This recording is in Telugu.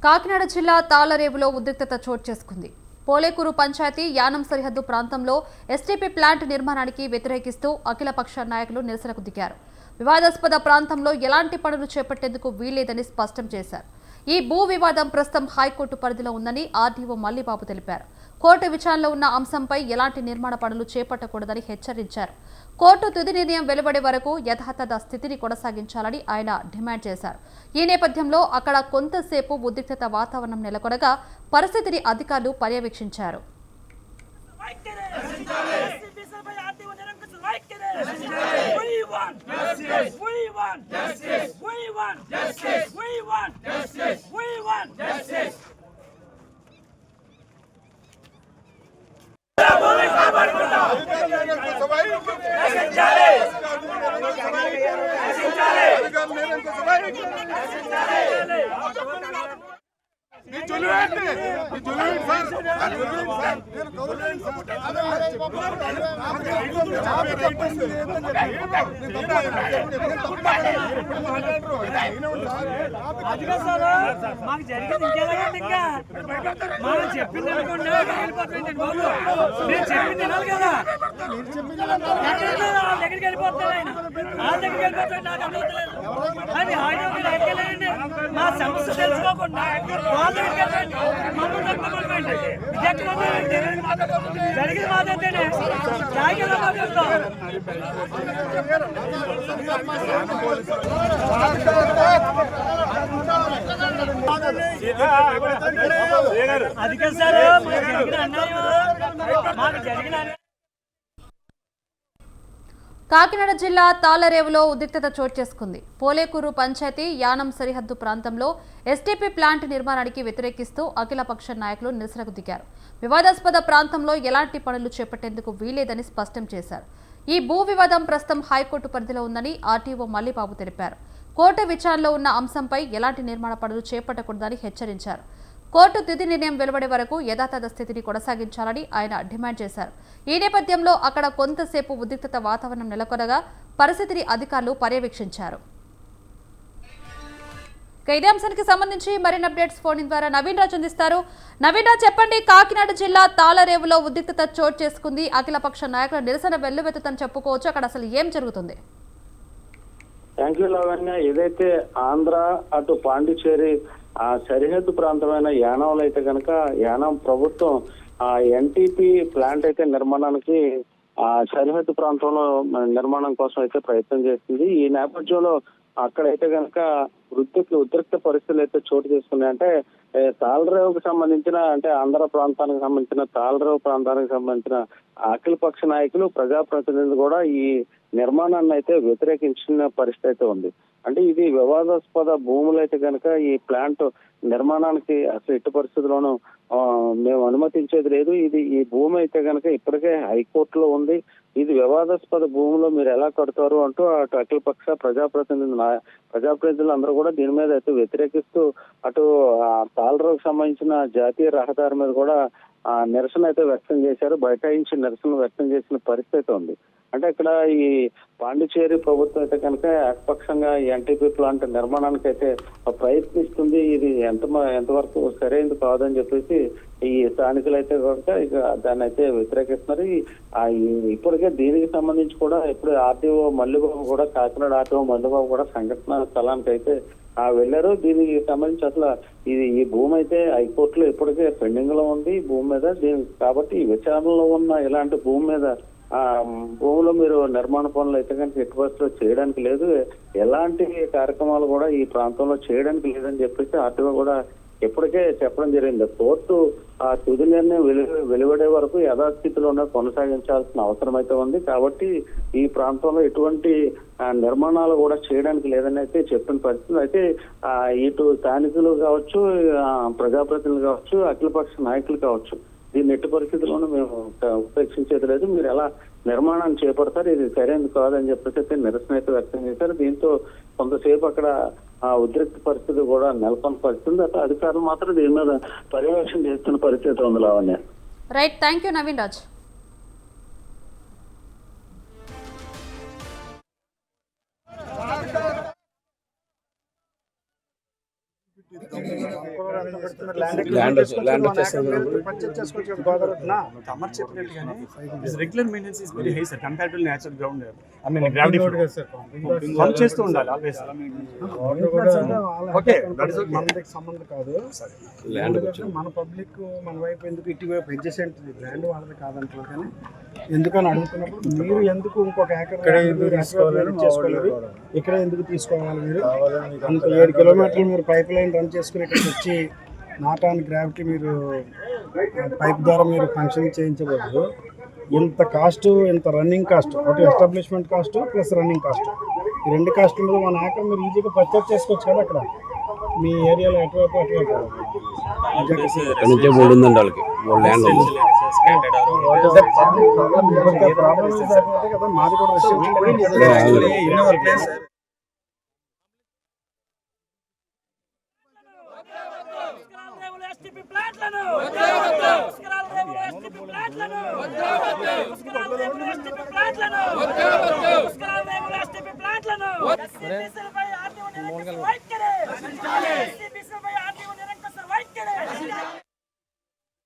కాకినాడ జిల్లా తాళ్లరేవులో ఉద్రిక్తత చోటు చేసుకుంది. పోలేకూరు పంచాయతీ యానం సరిహద్దు ప్రాంతంలో ఎస్టీపీ ప్లాంట్ నిర్మాణానికి వ్యతిరేకిస్తూ అఖిలపక్ష నాయకులు నిరసనకు దిగారు. వివాదాస్పద ప్రాంతంలో ఎలాంటి పనులు చేపట్టేందుకు వీల్లేదని స్పష్టం చేశారు. ఈ భూ వివాదం ప్రస్తుతం హైకోర్టు పరిధిలో ఉందని ఆర్డీఓ మల్లిబాబు తెలిపారు. కోర్టు విచారణలో ఉన్న అంశంపై ఎలాంటి నిర్మాణ పనులు చేపట్టకూడదని హెచ్చరించారు. కోర్టు తుది నిర్ణయం వెలువడే వరకు యథాతథ స్థితిని కొనసాగించాలని ఆయన డిమాండ్ చేశారు. ఈ నేపథ్యంలో అక్కడ కొంతసేపు ఉద్రిక్తత వాతావరణం నెలకొనగా పరిస్థితిని అధికారులు పర్యవేక్షించారు. మాకు జరిగింది ఇంకేలాగండి. ఇంకా మనం చెప్పింది అనుకోండి నేను చెప్పింది వినాలి కదా. వాళ్ళ దగ్గరికి వెళ్ళిపోతాడు ఆయన, వాళ్ళ దగ్గరికి వెళ్ళిపోతాడు. నాకు అర్థమవుతలేదు. అది ఆయన వెళ్ళండి, మా సమస్య తెలుసుకోకుండా వాళ్ళ దగ్గరికి వెళ్ళండి. మమ్మల్ని జరిగింది మాట్లాడితేనే జాగ్రత్తగా మాట్లాడతాం. అది కదా సార్ మాకు జరిగిన కాకినాడ జిల్లా తాళ్లరేవులో ఉద్రిక్తత చోటు చేసుకుంది. పోలేకూరు పంచాయతీ యానం సరిహద్దు ప్రాంతంలో ఎస్టీపీ ప్లాంట్ నిర్మాణానికి వ్యతిరేకిస్తూ అఖిలపక్ష నాయకులు నిరసనకు దిగారు. వివాదాస్పద ప్రాంతంలో ఎలాంటి పనులు చేపట్టేందుకు వీల్లేదని స్పష్టం చేశారు. ఈ భూ వివాదం ప్రస్తుతం హైకోర్టు పరిధిలో ఉందని ఆర్టీఓ మల్లిబాబు తెలిపారు. కోర్టు విచారణలో ఉన్న అంశంపై ఎలాంటి నిర్మాణ పనులు చేపట్టకూడదని హెచ్చరించారు. కోర్టు తుది నిర్ణయం వెలువడే వరకు యథాతథ స్థితిని కొనసాగించాలని ఆయన డిమాండ్ చేశారు. ఈ నేపథ్యంలో అక్కడ కొంతసేపు ఉద్రిక్తత వాతావరణం నెలకొనగా పరిస్థితిని అధికారులు పర్యవేక్షించారు. ఇదే అంశానికి సంబంధించి మరిన్ని అప్డేట్స్ ఫోన్ ద్వారా నవీన్ రాజ్ అందిస్తారు. నవీన్ రాజ్, చెప్పండి. కాకినాడ జిల్లా తాళ్లరేవులో ఉద్రిక్తత చోటు చేసుకుంది. అఖిలపక్ష నాయకుల నిరసన వెల్లువెత్తుతని చెప్పుకోవచ్చు. అక్కడ అసలు ఏం జరుగుతుంది? Thank you Lavanya. ఏదైతే ఆంధ్ర అటు పాండిచేరి ఆ సరిహద్దు ప్రాంతమైన యానంలో అయితే కనుక యానం ప్రభుత్వం ఆ ఎన్టీపీ ప్లాంట్ అయితే నిర్మాణానికి ఆ సరిహద్దు ప్రాంతంలో నిర్మాణం కోసం అయితే ప్రయత్నం చేస్తుంది. ఈ నేపథ్యంలో అక్కడైతే కనుక ఉద్రిక్త పరిస్థితులు అయితే చోటు చేసుకున్నాయి. అంటే తాళ్లరేవుకు సంబంధించిన అంటే ఆంధ్ర ప్రాంతానికి సంబంధించిన తాళ్లరేవు ప్రాంతానికి సంబంధించిన అఖిలపక్ష నాయకులు ప్రజాప్రతినిధులు కూడా ఈ నిర్మాణాన్ని అయితే వ్యతిరేకించిన పరిస్థితి అయితే ఉంది. అంటే ఇది వివాదాస్పద భూములు అయితే కనుక ఈ ప్లాంట్ నిర్మాణానికి అసలు ఎట్టి పరిస్థితుల్లోనూ మేము అనుమతించేది లేదు. ఈ భూమి అయితే కనుక ఇప్పటికే హైకోర్టులో ఉంది. ఇది వివాదాస్పద భూమిలో మీరు ఎలా కడతారు అంటూ అటు అఖిలపక్ష ప్రజాప్రతినిధులు అందరూ కూడా దీని మీద అయితే వ్యతిరేకిస్తూ అటు తాళ్లరేవుకు సంబంధించిన జాతీయ రహదారి మీద కూడా నిరసన అయితే వ్యక్తం చేశారు. బైఠాయించి నిరసన వ్యక్తం చేసిన పరిస్థితి ఉంది. అంటే ఇక్కడ ఈ పాండిచేరి ప్రభుత్వం అయితే కనుక ఏకపక్షంగా ఈ ఎన్టీపీ ప్లాంట్ నిర్మాణానికి అయితే ప్రయత్నిస్తుంది. ఇది ఎంతవరకు సరైనది కాదని చెప్పేసి ఈ స్థానికులు అయితే కనుక ఇక దాన్ని అయితే వ్యతిరేకిస్తున్నారు. ఇప్పటికే దీనికి సంబంధించి కూడా ఇప్పుడు ఆర్టీఓ మల్లిబాబు కూడా కాకినాడ ఆర్టీఓ మల్లిబాబు కూడా సంఘటన స్థలానికి అయితే వెళ్లారు. దీనికి సంబంధించి అసలు ఈ భూమి అయితే హైకోర్టులో ఇప్పటికే పెండింగ్ లో ఉంది భూమి మీద. కాబట్టి ఈ విచారణలో ఉన్న ఇలాంటి భూమి మీద భూమిలో మీరు నిర్మాణ పనులు అయితే కనుక ఎట్టి పరిస్థితుల్లో చేయడానికి లేదు, ఎలాంటి కార్యక్రమాలు కూడా ఈ ప్రాంతంలో చేయడానికి లేదని చెప్పేసి ఆర్టీఓ కూడా ఇప్పటికే చెప్పడం జరిగింది. కోర్టు ఆ తుది నిర్ణయం వెలువడే వరకు యథాస్థితిలోనే కొనసాగించాల్సిన అవసరం అయితే ఉంది. కాబట్టి ఈ ప్రాంతంలో ఎటువంటి నిర్మాణాలు కూడా చేయడానికి లేదని అయితే చెప్పిన పరిస్థితి. అయితే ఇటు స్థానికులు కావచ్చు, ప్రజాప్రతినిధులు కావచ్చు, అఖిలపక్ష నాయకులు కావచ్చు, దీన్ని ఎట్టి పరిస్థితుల్లోనూ మేము ఉపేక్షించేది లేదు, మీరు ఎలా నిర్మాణాన్ని చేపడతారు, ఇది సరైనది కాదని చెప్పేసి నిరసన అయితే వ్యక్తం చేశారు. దీంతో కొంతసేపు అక్కడ ఉద్రిక్త పరిస్థితి కూడా నెలకొన్న పరిస్థితి. అట్లా అధికారులు మాత్రం దీని మీద పర్యవేక్షణ చేస్తున్న పరిస్థితి ఉంది. Lavanya. Right, thank you Naveen Raj. తమరు చెప్పినట్టుగానే regular maintenance is very high sir compare to natural ground. I mean gravity pump చేస్తూ ఉండాలి ఆల్వేస్. ఓకే మనకి సంబంధం కాదు. మన పబ్లిక్ మన వైపు ఎందుకు ఇటువైపు అడ్జసెంట్ ల్యాండ్ వాళ్ళది కాదంటారు. కానీ ఎందుకని అడుగుతున్నప్పుడు మీరు ఎందుకు ఇంకొక చేసుకోలేరు, ఇక్కడ ఎందుకు తీసుకోవాలి? మీరు అంత 7 కిలోమీటర్లు మీరు పైప్ లైన్ రన్ చేసుకుని ఇక్కడికి వచ్చి నాట్ ఆన్ గ్రావిటీ మీరు పైప్ ద్వారా మీరు ఫంక్షన్ చేయించబోదు. ఇంత కాస్ట్, ఇంత రన్నింగ్ కాస్ట్, ఒకటి establishment cost plus running cost, ఈ 2 కాస్టుల మీద 1 ఏకర్ మీరు ఈజీగా పర్చేజ్ చేసుకోవచ్చు కదా. అక్కడ మీ ఏరియాలో ఎటువైపు కదా. మాది కూడా ప్లాంట్లను